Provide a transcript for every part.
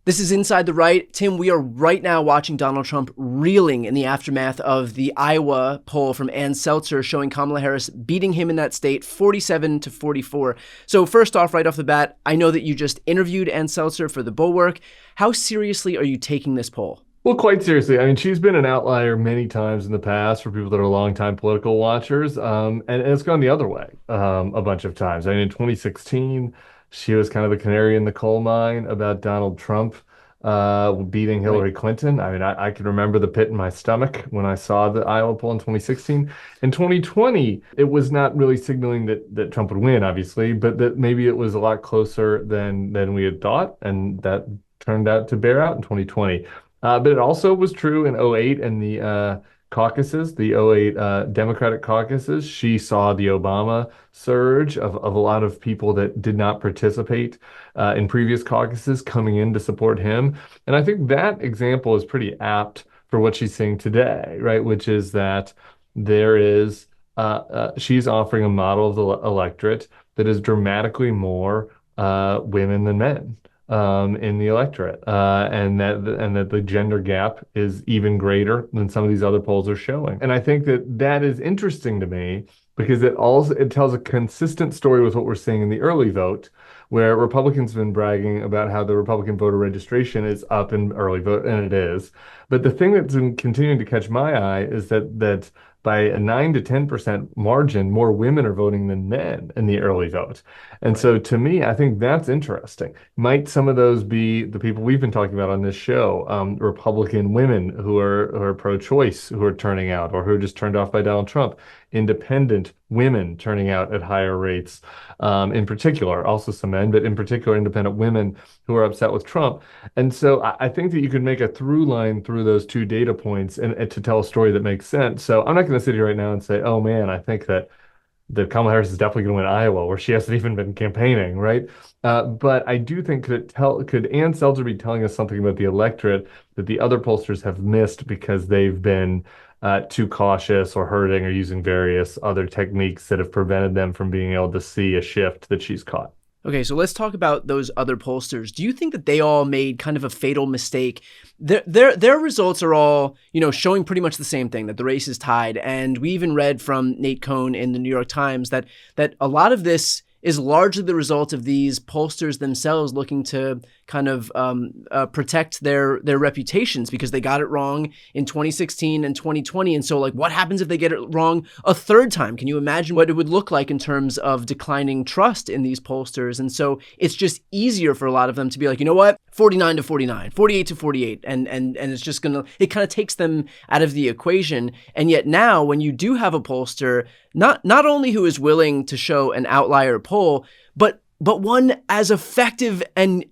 This is Inside the Right. Tim, we are right now watching Donald Trump reeling in the aftermath of the Iowa poll from Ann Selzer showing Kamala Harris beating him in that state 47 to 44. So first off, right off the bat, I know that you just interviewed Ann Selzer for The Bulwark. How seriously are you taking this poll? Well, quite seriously. I mean, she's been an outlier many times in the past for people that are longtime political watchers, and it's gone the other way a bunch of times. I mean, in 2016, she was kind of the canary in the coal mine about Donald Trump beating Right. Hillary Clinton. I mean, I can remember the pit in my stomach when I saw the Iowa poll in 2016. In 2020, it was not really signaling that Trump would win, obviously, but that maybe it was a lot closer than we had thought, and that turned out to bear out in 2020. But it also was true in '08 and the caucuses, the '08 Democratic caucuses. She saw the Obama surge of a lot of people that did not participate in previous caucuses coming in to support him. And I think that example is pretty apt for what she's seeing today, right? Which is that there is, she's offering a model of the electorate that is dramatically more women than men in the electorate, and that the gender gap is even greater than some of these other polls are showing. And I think that is interesting to me because it tells a consistent story with what we're seeing in the early vote, where Republicans have been bragging about how the Republican voter registration is up in early vote, and it is. But the thing that's been continuing to catch my eye is that by a 9 to 10% margin, more women are voting than men in the early vote. And Right. so to me, I think that's interesting. Might some of those be the people we've been talking about on this show, Republican women who are pro-choice, who are turning out, or who are just turned off by Donald Trump, independent women turning out at higher rates, in particular, also some men, but in particular, independent women who are upset with Trump. And so I think that you could make a through line through those two data points and to tell a story that makes sense. So I'm not going to sit here right now and say, oh man, I think that Kamala Harris is definitely going to win Iowa, where she hasn't even been campaigning, right? But I do think could Ann Selzer be telling us something about the electorate that the other pollsters have missed because they've been too cautious or hurting or using various other techniques that have prevented them from being able to see a shift that she's caught. Okay, so let's talk about those other pollsters. Do you think that they all made kind of a fatal mistake? Their results are all, showing pretty much the same thing, that the race is tied. And we even read from Nate Cohn in the New York Times that a lot of this is largely the result of these pollsters themselves looking to kind of protect their reputations because they got it wrong in 2016 and 2020. And so, like, what happens if they get it wrong a third time? Can you imagine what it would look like in terms of declining trust in these pollsters? And so it's just easier for a lot of them to be like, you know what, 49 to 49, 48 to 48. And it's just it kind of takes them out of the equation. And yet now when you do have a pollster, not only who is willing to show an outlier poll, but one as effective and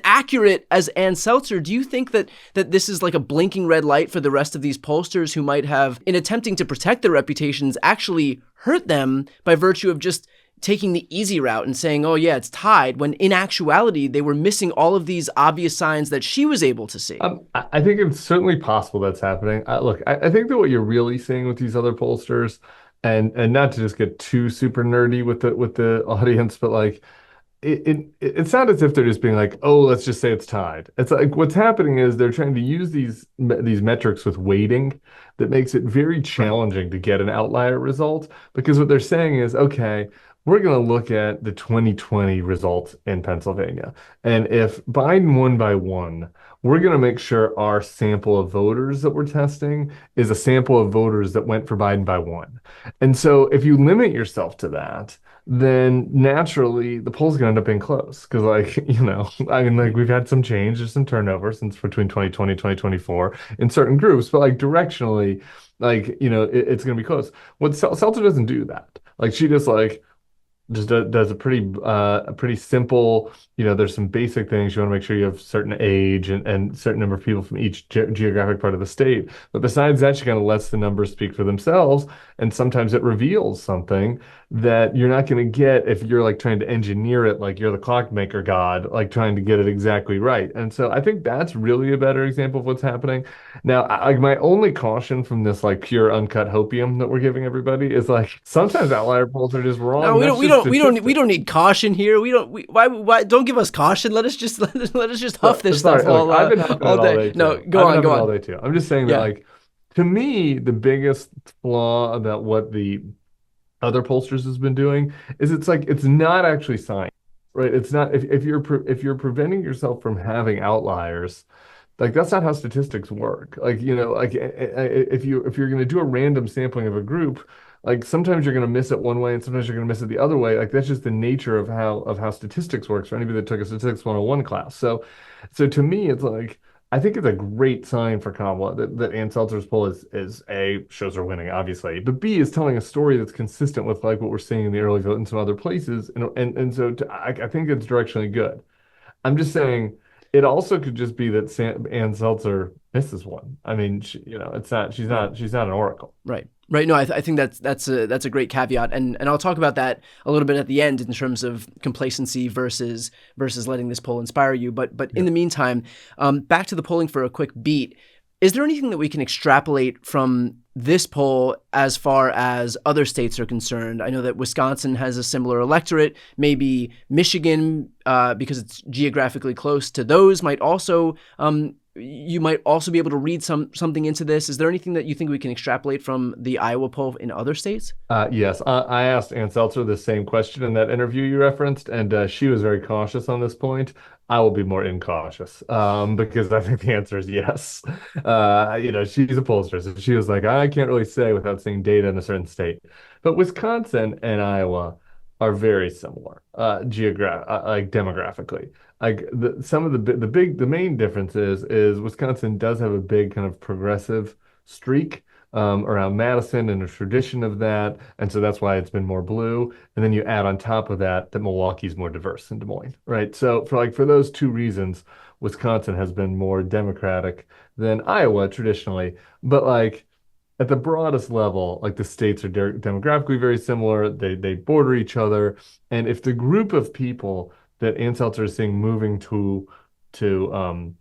accurate as Ann Selzer, do you think that this is like a blinking red light for the rest of these pollsters who might have, in attempting to protect their reputations, actually hurt them by virtue of just taking the easy route and saying, oh yeah, it's tied, when in actuality, they were missing all of these obvious signs that she was able to see? I think it's certainly possible that's happening. Look, I think that what you're really seeing with these other pollsters, and not to just get too super nerdy with the audience, but like it's not as if they're just being like, oh, let's just say it's tied. It's like what's happening is they're trying to use these metrics with weighting that makes it very Right. challenging to get an outlier result because what they're saying is, okay, we're going to look at the 2020 results in Pennsylvania. And if Biden won by one, we're going to make sure our sample of voters that we're testing is a sample of voters that went for Biden by one. And so if you limit yourself to that, then naturally the poll's gonna end up being close. Because like, I mean, like we've had some change, there's some turnover since between 2020 and 2024 in certain groups, but like directionally, like, it's gonna be close. What Seltzer doesn't do that. Like she just does a pretty simple, there's some basic things. You want to make sure you have certain age and certain number of people from each geographic part of the state. But besides that, she kind of lets the numbers speak for themselves. And sometimes it reveals something that you're not going to get if you're like trying to engineer it like you're the clockmaker god, like trying to get it exactly right. And so I think that's really a better example of what's happening. Now, like my only caution from this like pure uncut hopium that we're giving everybody is like sometimes outlier polls are just No, wrong. That's just we don't statistics. need caution here. We don't. Why? Don't give us caution. Let us just let us just huff So, this stuff sorry, look, I've been huffing all it all day. day No, too. go I've been on, go huffing it all on. day too. I'm just saying that Yeah, like to me, the biggest flaw about what the other pollsters has been doing is it's like it's not actually science, right? It's not if you're preventing yourself from having outliers, like that's not how statistics work. Like, like if you're going to do a random sampling of a group, like sometimes you're going to miss it one way and sometimes you're going to miss it the other way. Like that's just the nature of how statistics works for anybody that took a statistics 101 class. So to me, it's like I think it's a great sign for Kamala that Ann Seltzer's poll is A, shows her winning, obviously, but B is telling a story that's consistent with like what we're seeing in the early vote in some other places. And so I think it's directionally good. I'm just saying it also could just be that Ann Seltzer misses one. I mean, it's not right. she's not an oracle. Right. Right. No, I think that's a great caveat, and I'll talk about that a little bit at the end in terms of complacency versus letting this poll inspire you. But in Yeah. the meantime, back to the polling for a quick beat. Is there anything that we can extrapolate from this poll as far as other states are concerned? I know that Wisconsin has a similar electorate. Maybe Michigan, because it's geographically close to those, might also you might also be able to read something into this. Is there anything that you think we can extrapolate from the Iowa poll in other states? Yes, I asked Ann Seltzer the same question in that interview you referenced, and she was very cautious on this point. I will be more incautious because I think the answer is yes. She's a pollster, so she was like, I can't really say without seeing data in a certain state. But Wisconsin and Iowa are very similar, like demographically. Like some of the main difference is Wisconsin does have a big kind of progressive streak around Madison and a tradition of that. And so that's why it's been more blue. And then you add on top of that that Milwaukee's more diverse than Des Moines, right? So for those two reasons, Wisconsin has been more Democratic than Iowa traditionally. But like at the broadest level, like the states are demographically very similar. They border each other. And if the group of people that Ann Seltzer is seeing moving to to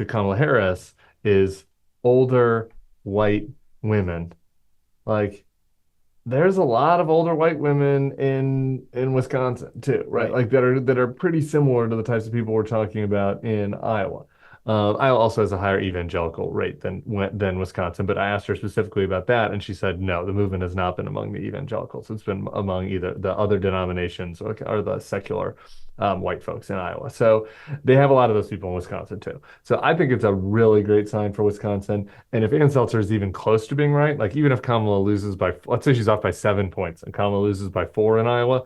Kamala Harris is older white women. Like there's a lot of older white women in Wisconsin too, right? Right. Like that are pretty similar to the types of people we're talking about in Iowa. Iowa also has a higher evangelical rate than Wisconsin, but I asked her specifically about that, and she said no, the movement has not been among the evangelicals. It's been among either the other denominations or the secular white folks in Iowa. So they have a lot of those people in Wisconsin too. So I think it's a really great sign for Wisconsin. And if Ann Seltzer is even close to being right, like even if Kamala loses by, let's say she's off by 7 points and Kamala loses by 4 in Iowa,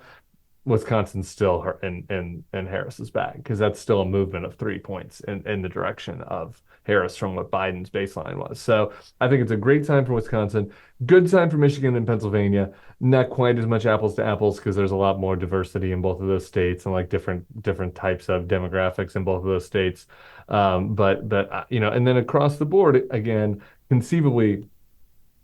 Wisconsin's still her in Harris's bag because that's still a movement of 3 points in the direction of Harris from what Biden's baseline was. So I think it's a great sign for Wisconsin, good sign for Michigan and Pennsylvania. Not quite as much apples to apples because there's a lot more diversity in both of those states and like different types of demographics in both of those states. But and then across the board again, conceivably,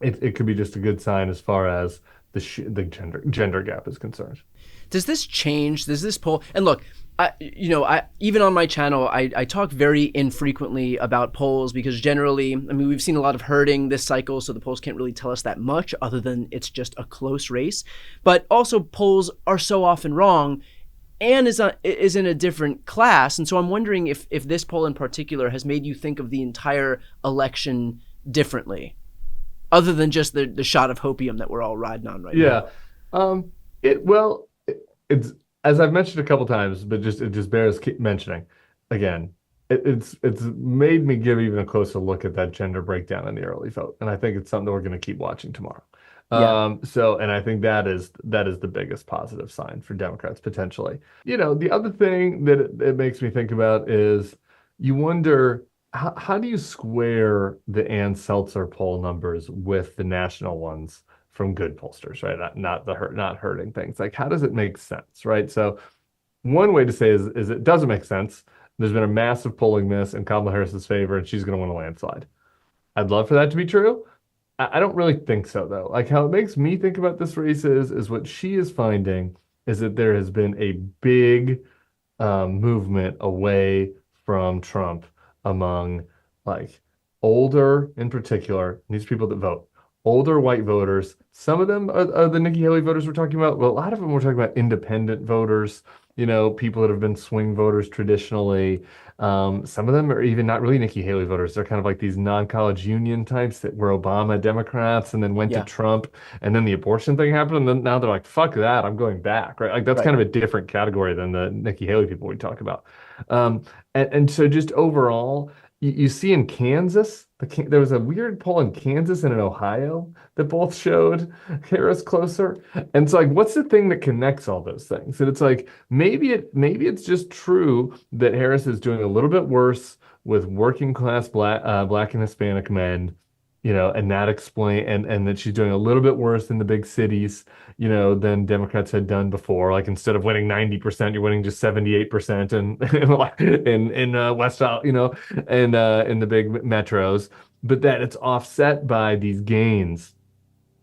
it could be just a good sign as far as the gender gap is concerned. Does this change? Does this poll? And look, I even on my channel, I talk very infrequently about polls because generally, I mean, we've seen a lot of herding this cycle, so the polls can't really tell us that much other than it's just a close race. But also, polls are so often wrong. Anne is in a different class, and so I'm wondering if this poll in particular has made you think of the entire election differently, other than just the shot of hopium that we're all riding on right now. Yeah. It well, it's as I've mentioned a couple times, but it just bears keep mentioning again. It's made me give even a closer look at that gender breakdown in the early vote, and I think it's something that we're going to keep watching tomorrow. Yeah. And I think that is the biggest positive sign for Democrats potentially. The other thing that it makes me think about is you wonder how do you square the Ann Seltzer poll numbers with the national ones from good pollsters, right? Not hurting things. Like how does it make sense, right? So one way to say is it doesn't make sense. There's been a massive polling miss in Kamala Harris's favor, and she's going to win a landslide. I'd love for that to be true. I don't really think so though. Like how it makes me think about this race is what she is finding is that there has been a big movement away from Trump among like older, in particular, these people that vote, older white voters. Some of them are the Nikki Haley voters we're talking about, but a lot of them we're talking about independent voters, people that have been swing voters traditionally. Some of them are even not really Nikki Haley voters. They're kind of like these non-college union types that were Obama Democrats and then went to Yeah, Trump, and then the abortion thing happened, and then now they're like, fuck that, I'm going back, right? Like that's right. kind of a different category than the Nikki Haley people we talk about. Um, and so just overall, you see in Kansas, there was a weird poll in Kansas and in Ohio that both showed Harris closer. And so like, what's the thing that connects all those things? And it's like maybe it's just true that Harris is doing a little bit worse with working class black and Hispanic men, and that explain and that she's doing a little bit worse in the big cities, than Democrats had done before. Like instead of winning 90%, you're winning just 78% in West, and in the big metros, but that it's offset by these gains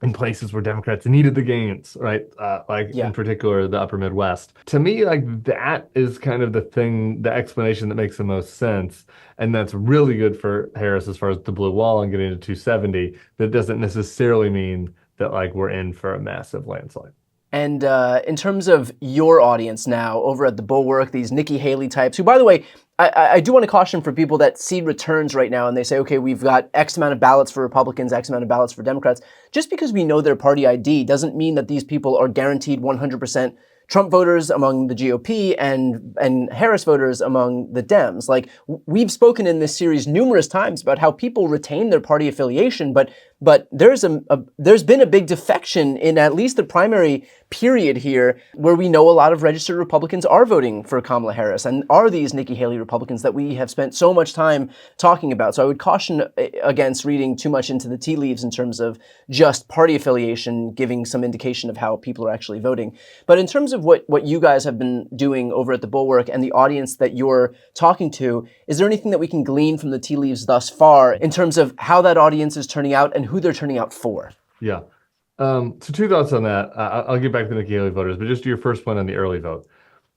in places where Democrats needed the gains, right? Like in Yeah. particular, the upper Midwest. To me, like that is kind of the thing, the explanation that makes the most sense. And that's really good for Harris as far as the blue wall and getting to 270. That doesn't necessarily mean that like we're in for a massive landslide. And in terms of your audience now over at the Bulwark, these Nikki Haley types, who, by the way, I do want to caution for people that see returns right now and they say, okay, we've got X amount of ballots for Republicans, X amount of ballots for Democrats. Just because we know their party ID doesn't mean that these people are guaranteed 100% Trump voters among the GOP and Harris voters among the Dems. Like we've spoken in this series numerous times about how people retain their party affiliation, but there's been a big defection in at least the primary period here where we know a lot of registered Republicans are voting for Kamala Harris and are these Nikki Haley Republicans that we have spent so much time talking about. So I would caution against reading too much into the tea leaves in terms of just party affiliation giving some indication of how people are actually voting. But in terms of what you guys have been doing over at the Bulwark and the audience that you're talking to, is there anything that we can glean from the tea leaves thus far in terms of how that audience is turning out and who they're turning out for? Yeah. So two thoughts on that. I'll get back to the Nikki Haley voters, but just to your first point on the early vote.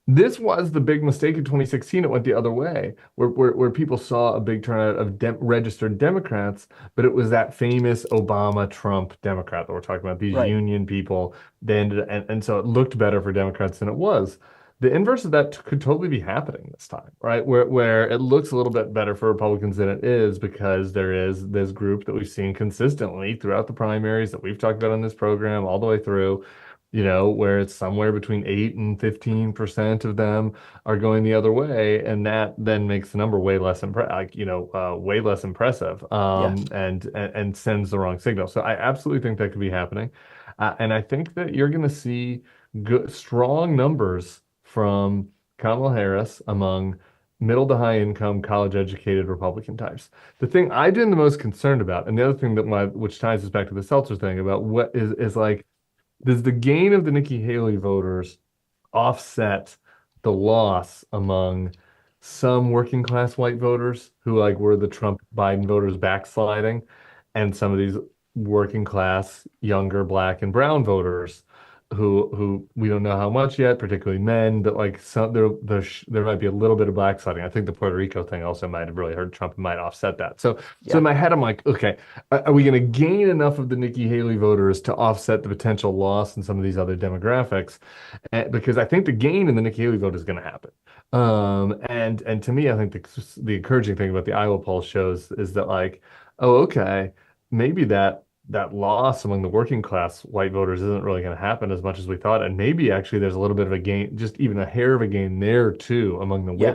This was the big mistake in 2016. It went the other way, where people saw a big turnout of registered Democrats, but it was that famous Obama-Trump Democrat that we're talking about, these Right. union people. And so it looked better for Democrats than it was. The inverse of that could totally be happening this time, right? Where it looks a little bit better for Republicans than it is because there is this group that we've seen consistently throughout the primaries that we've talked about on this program all the way through, where it's somewhere between 8 and 15% of them are going the other way, and that then makes the number way less way less impressive, Yeah. and sends the wrong signal. So I absolutely think that could be happening, and I think that you're going to see good, strong numbers from Kamala Harris among middle to high income, college educated Republican types. The thing I've been the most concerned about, and the other thing which ties us back to the Seltzer thing about what is like does the gain of the Nikki Haley voters offset the loss among some working class white voters who like were the Trump Biden voters backsliding, and some of these working class younger black and brown voters who we don't know how much yet, particularly men, but like there might be a little bit of backsliding. I think the Puerto Rico thing also might have really hurt Trump and might offset that. So Yeah. in my head, I'm like, okay, are we going to gain enough of the Nikki Haley voters to offset the potential loss in some of these other demographics? Because I think the gain in the Nikki Haley vote is going to happen. And to me, I think the encouraging thing about the Iowa poll shows is that like, oh, okay, maybe that loss among the working class white voters isn't really going to happen as much as we thought, and maybe actually there's a little bit of a gain, just even a hair of a gain there too among the Yeah.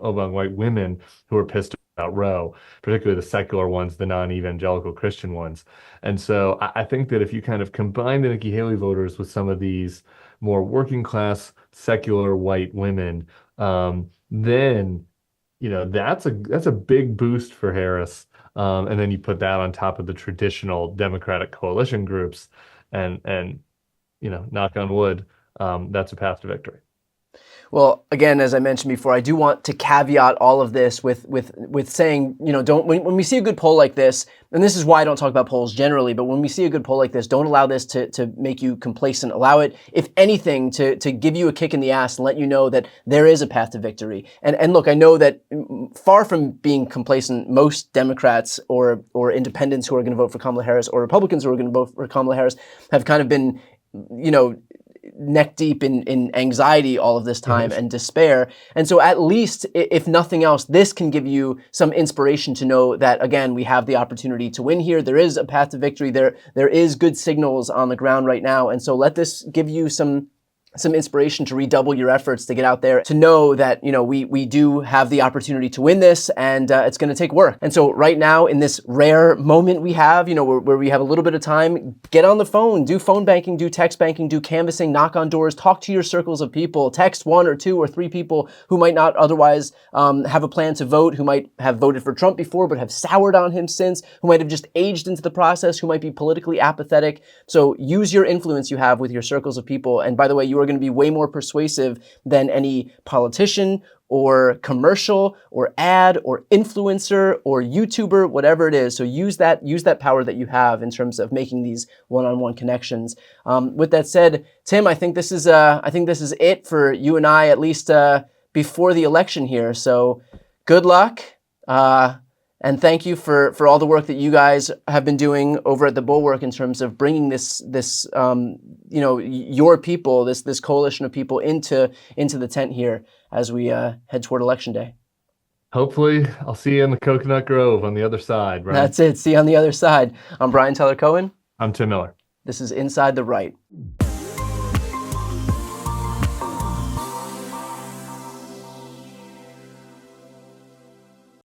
among white women who are pissed about Roe, particularly the secular ones, the non-evangelical Christian ones. And so I think that if you kind of combine the Nikki Haley voters with some of these more working class secular white women, then that's a big boost for Harris. And then you put that on top of the traditional Democratic coalition groups, and knock on wood, that's a path to victory. Well, again, as I mentioned before, I do want to caveat all of this with saying, don't when we see a good poll like this, and this is why I don't talk about polls generally, but when we see a good poll like this, don't allow this to make you complacent. Allow it, if anything, to give you a kick in the ass and let you know that there is a path to victory. And look, I know that far from being complacent, most Democrats or independents who are going to vote for Kamala Harris or Republicans who are going to vote for Kamala Harris have kind of been, neck deep in anxiety all of this time and despair. And so at least, if nothing else, this can give you some inspiration to know that, again, we have the opportunity to win here. There is a path to victory. There is good signals on the ground right now. And so let this give you some inspiration to redouble your efforts to get out there, to know that, we do have the opportunity to win this, and it's going to take work. And so right now, in this rare moment we have, where we have a little bit of time, get on the phone, do phone banking, do text banking, do canvassing, knock on doors, talk to your circles of people, text 1 or 2 or 3 people who might not otherwise have a plan to vote, who might have voted for Trump before but have soured on him since, who might have just aged into the process, who might be politically apathetic. So use your influence you have with your circles of people. And by the way, you are going to be way more persuasive than any politician or commercial or ad or influencer or YouTuber, whatever it is. So use that power that you have in terms of making these one-on-one connections. With that said, Tim, I think this is it for you and I, at least before the election here. So good luck. And thank you for all the work that you guys have been doing over at the Bulwark in terms of bringing this your people, this coalition of people into the tent here as we head toward Election Day. Hopefully, I'll see you in the Coconut Grove on the other side, right? That's it. See you on the other side. I'm Brian Tyler Cohen. I'm Tim Miller. This is Inside the Right.